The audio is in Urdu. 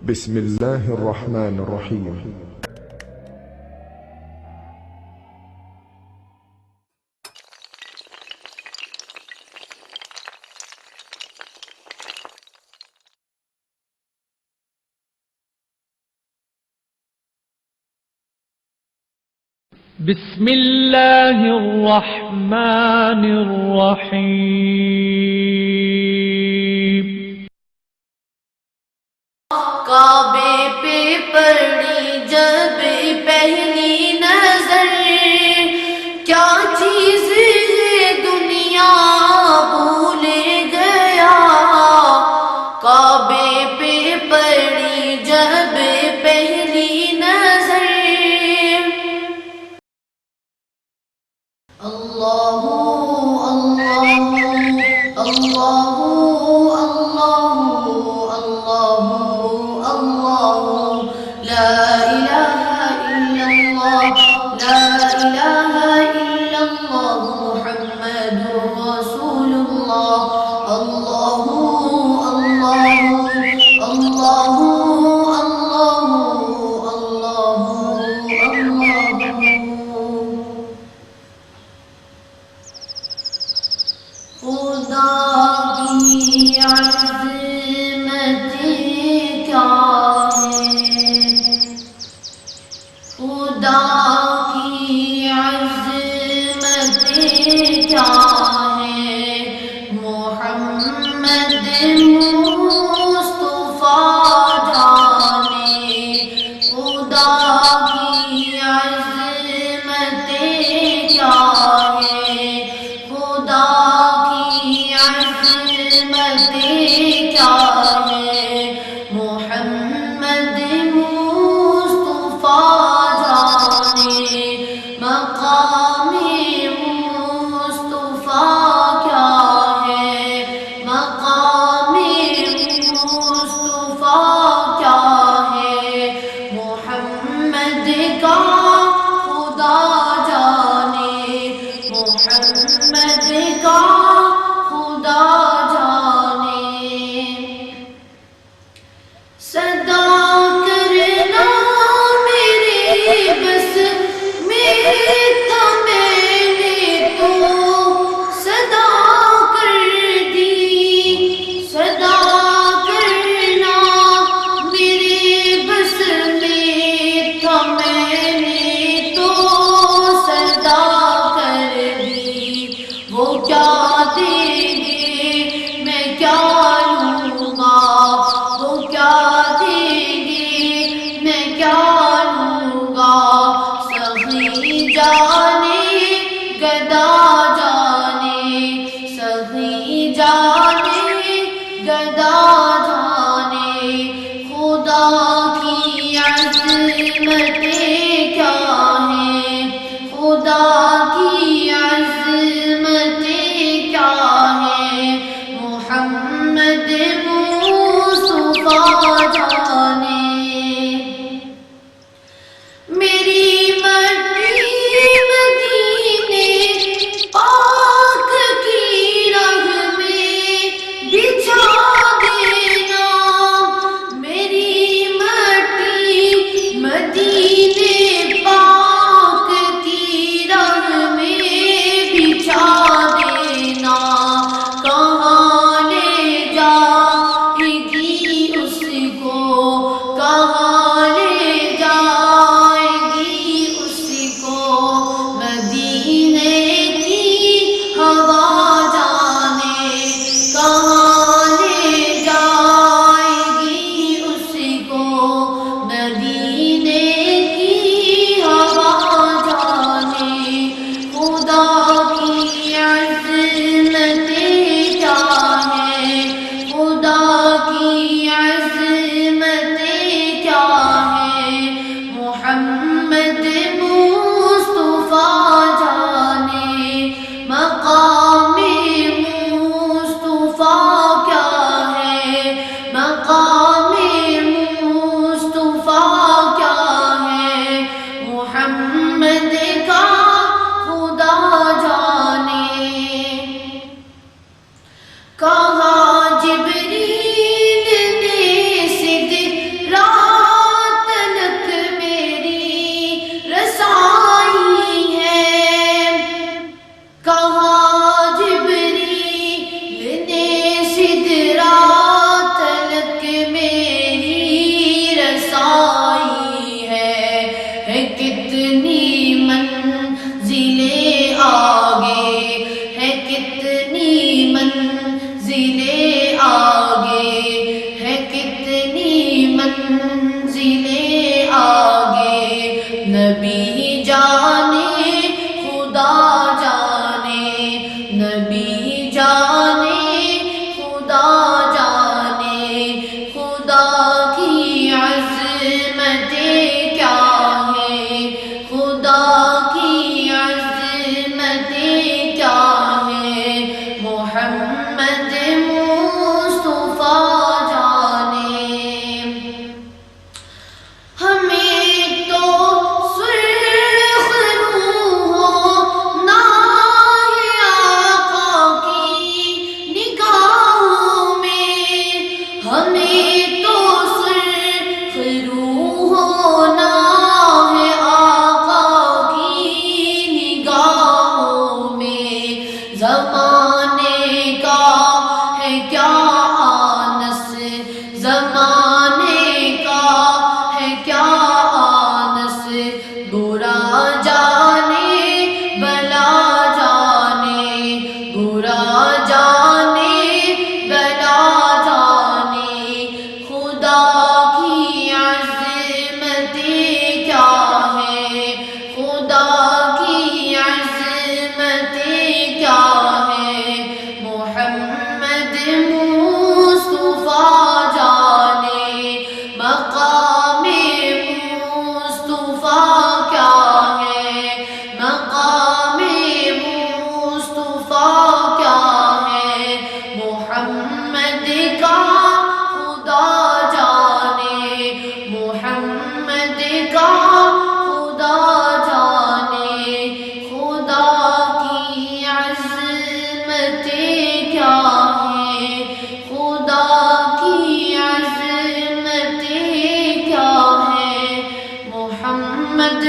بسم الله الرحمن الرحيم. بسم الله الرحمن الرحيم. کعبے پہ پڑی جب پہلی نظر، کیا چیز ہے دنیا بھول گیا. کعبے پہ پڑی جب پہلی نظر، اللہ اللہ اللہ لا الہ الا اللہ لا الہ الا اللہ محمد رسول اللہ. اللہ اللہ اللہ اللہ اللہ. خدا کی عظمت کیا ہے، خدا کی عظمت کیا ہے. محمد مصطفیٰ جانے خدا کی عظمت کیا ہے. خدا کی عظمت کیا ہے. محمد مصطفیٰ جانے مقام مصطفیٰ کیا ہے. مقام مصطفیٰ کیا ہے. محمد کا خدا جانے محمد کا خدا جانے. صدا کرنا میرے بس میں تھا، میں نے تو صدا کر دی. صدا کرنا میرے بس میں تھا، میں نے تو صدا کر دی. وہ کیا دیں گے میں کیا لوں گا، وہ کیا دیں رسائی ہے کتنی منزلیں آگے، ہے کتنی منزلیں آگے، ہے کتنی منزلیں آگے، نبی جانے خدا جانے، نبی جانے خدا جانے، خدا کی عظمتیں کیا ہیں، خدا کی عظمتیں کیا ہیں، محمد مصطفیٰ جانے۔ ہمیں تو سرخ روحوں ناہ آقا کی نگاہوں میں، ہمیں تو سرخ روحوں ناہ آقا کی نگاہوں میں، زمانے کا ہے کیا آنس، زمانے کا ہے کیا آنس، برا جانے بلا جانے، برا جانے بلا جانے، خدا کی عظمتیں کیا ہیں، خدا کی عظمتیں کیا ہیں، محمد مصطفیٰ جانے، مقام مصطفیٰ کیا ہے، مقام مصطفیٰ کیا ہے، محمد کا خدا جانے، محمد کا خدا جانے، خدا کی عظمتیں کیا ہیں، خدا کی عظمتیں کیا ہیں، محمد